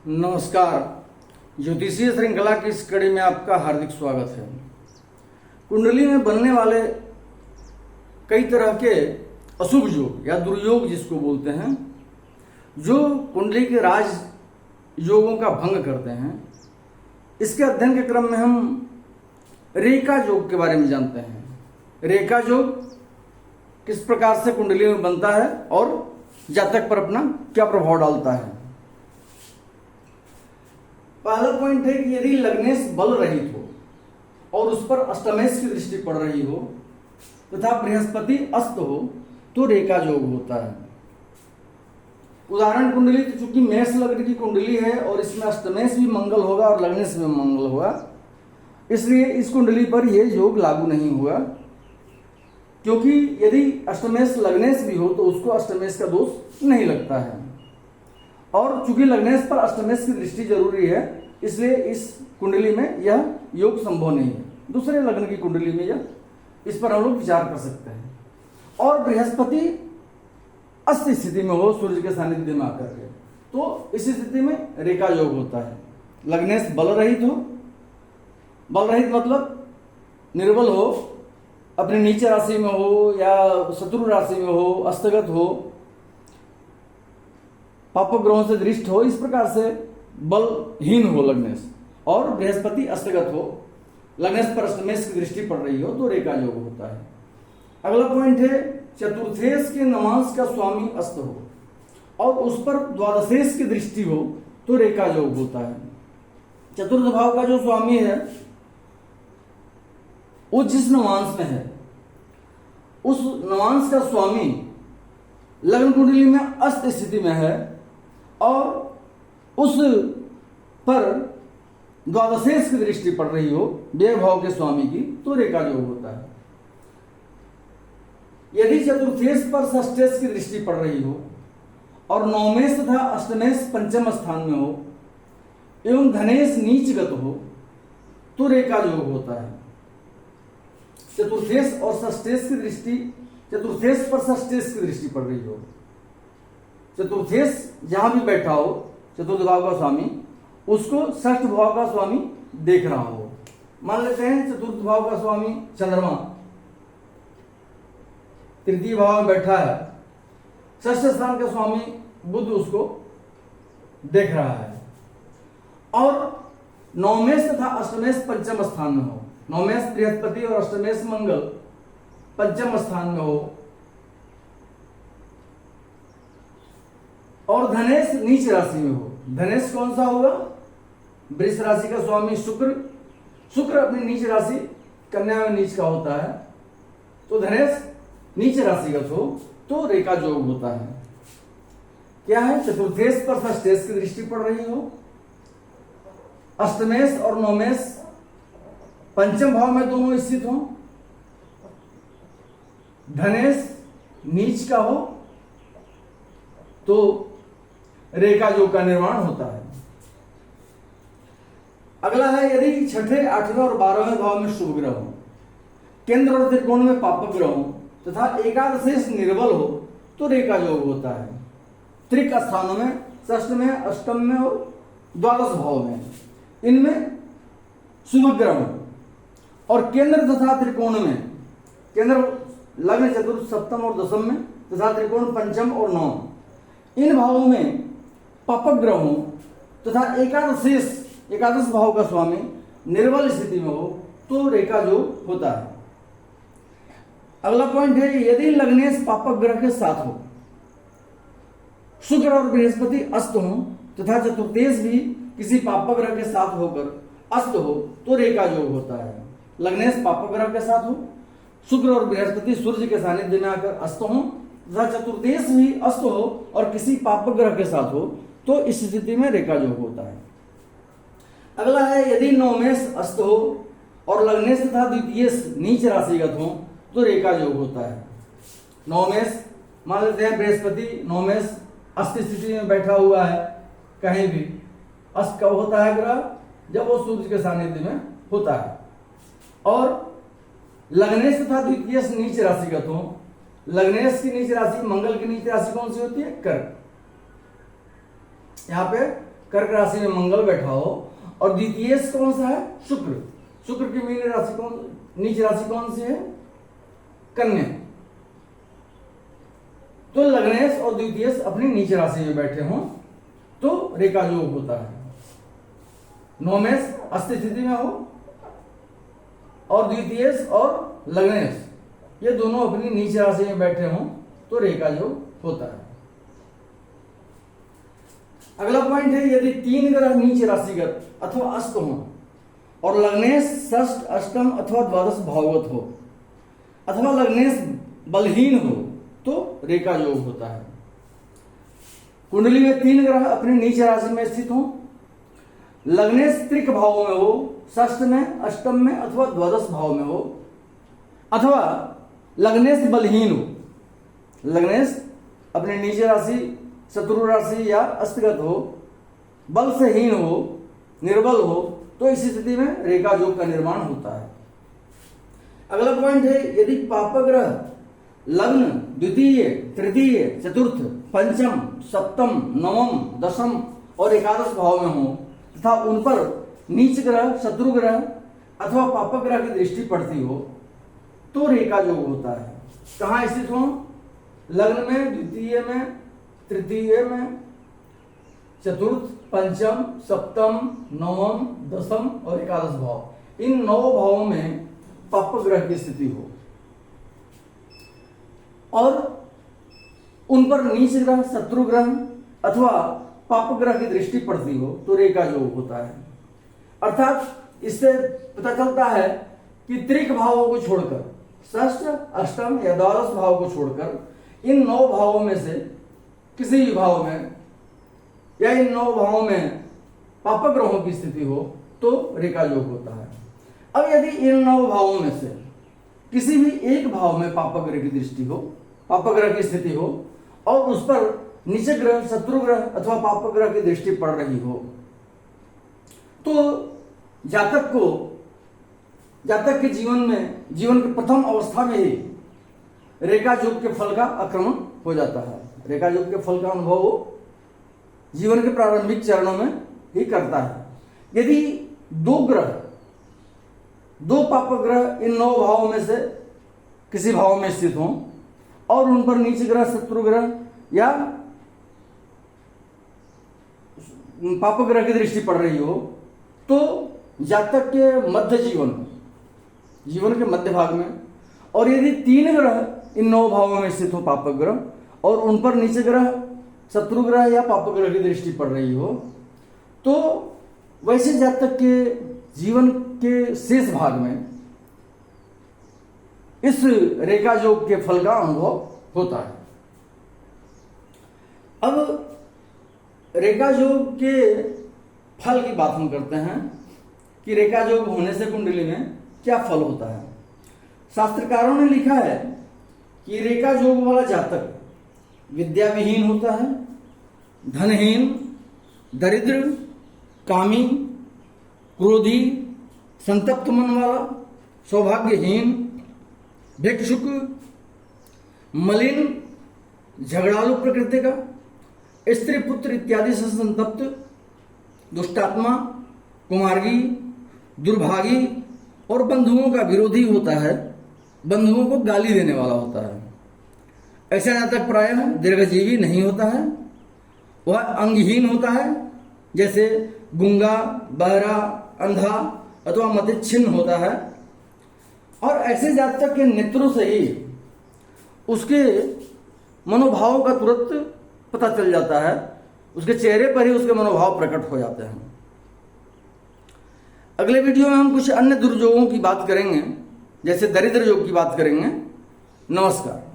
नमस्कार। ज्योतिषीय श्रृंखला की इस कड़ी में आपका हार्दिक स्वागत है। कुंडली में बनने वाले कई तरह के अशुभ योग या दुर्योग जिसको बोलते हैं, जो कुंडली के राज योगों का भंग करते हैं, इसके अध्ययन के क्रम में हम रेखा योग के बारे में जानते हैं। रेखा योग किस प्रकार से कुंडली में बनता है और जातक पर अपना क्या प्रभाव डालता है। पहला पॉइंट है कि यदि लग्नेश बल रहित हो और उस पर अष्टमेश की दृष्टि पड़ रही हो तथा बृहस्पति अस्त हो तो रेखा योग होता है। उदाहरण कुंडली तो चूंकि मेष लग्न की कुंडली है और इसमें अष्टमेश भी मंगल होगा और लग्नेश में मंगल होगा, इसलिए इस कुंडली पर यह योग लागू नहीं हुआ, क्योंकि यदि अष्टमेश लग्नेश भी हो तो उसको अष्टमेश का दोष नहीं लगता है। और चूंकि लग्नेश पर अष्टमेश की दृष्टि जरूरी है, इसलिए इस कुंडली में यह योग संभव नहीं है। दूसरे लग्न की कुंडली में यह इस पर हम लोग विचार कर सकते हैं। और बृहस्पति अस्त स्थिति में हो सूर्य के सानिध्य में आकर के, तो इस स्थिति में रेखा योग होता है। लग्नेश बल रहित हो, बल रहित मतलब निर्बल हो, अपने नीच राशि में हो या शत्रु राशि में हो, अस्तगत हो, पाप ग्रहों से दृष्ट हो, इस प्रकार से बलहीन हो लग्नेश, और बृहस्पति अस्तगत हो, लग्नेश पर अष्टमेश की दृष्टि पड़ रही हो तो रेखा योग होता है। अगला पॉइंट है चतुर्थेश के नवांश का स्वामी अस्त हो और उस पर द्वादशेश की दृष्टि हो तो रेखा योग होता है। चतुर्थ भाव का जो स्वामी है वो जिस नवांश में है, उस नवांश का स्वामी लग्न कुंडली में अस्त स्थिति में है और उस पर द्वादशेश की दृष्टि पड़ रही हो व्यय भाव के स्वामी की तो रेखा योग होता है। यदि चतुर्थेश पर षष्ठेश की दृष्टि पड़ रही हो और नवमेश तथा अष्टमेश पंचम स्थान में हो एवं धनेश नीचगत हो तो रेखा योग होता है। चतुर्थेश और षष्ठेश की दृष्टि, चतुर्थेश पर षष्ठेश की दृष्टि पड़ रही हो, चतुर्थेश जहां भी बैठा हो चतुर्थ भाव का स्वामी उसको षष्ठ भाव का स्वामी देख रहा हो। मान लेते हैं चतुर्थ भाव का स्वामी चंद्रमा तृतीय भाव में बैठा है, षष्ठ स्थान का स्वामी बुध उसको देख रहा है, और नवमेश तथा अष्टमेश पंचम स्थान में हो, नवमेश बृहस्पति और अष्टमेश मंगल पंचम स्थान में हो, और धनेश नीच राशि में हो। धनेश कौन सा होगा? वृष राशि का स्वामी शुक्र, शुक्र अपनी नीच राशि कन्या में नीच का होता है, तो धनेश नीच राशिगत हो तो रेखा योग होता है। क्या है? चतुर्थेश पर षष्ठेश की दृष्टि पड़ रही हो, अष्टमेश और नवमेश पंचम भाव में दोनों स्थित हो, धनेश नीच का हो तो रेखा योग का निर्माण होता है। अगला है यदि छठे, आठवें और 12वें भाव में शुभ ग्रह हो, केंद्र और त्रिकोण में पापक ग्रह हो तथा एकादशेश निर्बल हो तो रेखा योग होता है। त्रिक स्थानों में, षष्ठ में, अष्टम में और द्वादश भाव में, इनमें शुभ ग्रह हो और केंद्र तथा त्रिकोण में, केंद्र लग्न चतुर्थ सप्तम और दशम में तथा त्रिकोण पंचम और नवम, इन भावों में पापक ग्रह हो तथा एकादशेश, एकादश भाव का स्वामी निर्बल स्थिति में हो तो रेखा योग होता है। अगला पॉइंट है यदि लग्नेश पापक ग्रह के साथ हो, शुक्र और बृहस्पति अस्त हो तथा चतुर्थेश भी किसी पापक ग्रह के साथ होकर अस्त हो तो रेखा योग होता है। लग्नेश पापक ग्रह के साथ हो, शुक्र और बृहस्पति सूर्य के सानिध्य में आकर अस्त हो तथा चतुर्थेश भी अस्त हो और किसी पापक ग्रह के साथ हो तो इस स्थिति में रेखा योग होता है। अगला है यदि नवमेश अस्त हो और लग्नेश तथा द्वितीयेश नीच राशिगत हो तो रेखा योग होता है। नवमेश मान लेते हैं बृहस्पति नवमेश अस्त स्थिति में बैठा हुआ है, कहीं भी अस्त कब होता है ग्रह? जब वो सूर्य के सानिध्य में होता है। और लग्नेश तथा द्वितीयेश नीच राशिगत हो, लग्नेश की नीच राशि, मंगल की नीच राशि कौन सी होती है? कर्क। यहाँ पे कर्क राशि में मंगल बैठा हो और द्वितीय कौन सा है? शुक्र। शुक्र की मीन राशि नीच राशि कौन सी है? कन्या। तो लग्नेश और द्वितीय अपनी नीच राशि में बैठे हों तो रेखा योग होता है। नौमेश अस्त स्थिति में हो और द्वितीय और लग्नेश ये दोनों अपनी नीच राशि में बैठे हों तो रेखा योग होता है। अगला पॉइंट है, यदि 3 ग्रह नीच राशिगत अथवा अस्त हो और लग्नेश षष्ठ, अष्टम अथवा द्वादश भावगत हो अथवा लग्नेश बलहीन हो तो रेखा योग होता है। कुंडली में 3 ग्रह अपनी नीच राशि में स्थित हो, लग्नेश त्रिक भाव में हो, षष्ठ में, अष्टम में अथवा द्वादश भाव में हो, अथवा लग्नेश बलहीन हो, लग्नेश अपनी नीच राशि शत्रु राशि या अस्तगत हो, बल से हीन हो, निर्बल हो तो इस स्थिति में रेखा योग का निर्माण होता है। अगला पॉइंट है, यदि पापग्रह लग्न द्वितीय, तृतीय, चतुर्थ, पंचम, सप्तम, नवम, दशम और एकादश भाव में हो तथा उन पर नीच ग्रह, शत्रु ग्रह अथवा पापग्रह की दृष्टि पड़ती हो तो रेखा योग होता है। कहाँ स्थित हो? लग्न में, द्वितीय में, तृतीय में, चतुर्थ, पंचम, सप्तम, नवम, दशम और एकादश भाव, इन 9 भावों में पापग्रह की स्थिति हो और उन पर नीच ग्रह, शत्रु ग्रह अथवा पापग्रह की दृष्टि पड़ती हो तो रेखा योग होता है। अर्थात इससे पता चलता है कि त्रिक भावों को छोड़कर, षष्ठ, अष्टम या द्वादश भाव को छोड़कर इन 9 भावों में से किसी भी भाव में या इन 9 भावों में पापग्रहों की स्थिति हो तो रेखा योग होता है। अब यदि इन 9 भावों में से किसी भी एक भाव में पापग्रह की दृष्टि हो, पापग्रह की स्थिति हो और उस पर नीच ग्रह, शत्रु ग्रह अथवा पापग्रह की दृष्टि पड़ रही हो तो जातक के जीवन के प्रथम अवस्था में ही रेखा योग के फल का आक्रमण हो जाता है। रेखा योग के फल का अनुभव वो जीवन के प्रारंभिक चरणों में ही करता है। यदि 2 पापग्रह इन 9 भावों में से किसी भाव में स्थित हों और उन पर नीच ग्रह, शत्रु ग्रह या पापग्रह की दृष्टि पड़ रही हो तो जातक के मध्य जीवन के मध्य भाग में, और यदि 3 ग्रह इन 9 भावों में स्थित हो पापग्रह और उन पर नीच ग्रह, शत्रु ग्रह या पापग्रह की दृष्टि पड़ रही हो तो वैसे जातक के जीवन के शेष भाग में इस रेखा योग के फल का अनुभव होता है। अब रेखा योग के फल की बात हम करते हैं कि रेखा योग होने से कुंडली में क्या फल होता है। शास्त्रकारों ने लिखा है कि रेखा योग वाला जातक विद्या विहीन होता है, धनहीन, दरिद्र, कामी, क्रोधी, संतप्त मन वाला, सौभाग्यहीन, भिक्षुक, मलिन, झगड़ालू प्रकृति का, स्त्री पुत्र इत्यादि से संतप्त, दुष्टात्मा, कुमार्गी, दुर्भागी और बंधुओं का विरोधी होता है, बंधुओं को गाली देने वाला होता है। ऐसा जातक प्रायः दीर्घजीवी नहीं होता है, वह अंगहीन होता है, जैसे गूंगा, बहरा, अंधा अथवा मतिच्छिन्न होता है। और ऐसे जातक के नेत्रों से ही उसके मनोभाव का तुरंत पता चल जाता है, उसके चेहरे पर ही उसके मनोभाव प्रकट हो जाते हैं। अगले वीडियो में हम कुछ अन्य दुर्योगों की बात करेंगे, जैसे दरिद्र योग की बात करेंगे। नमस्कार।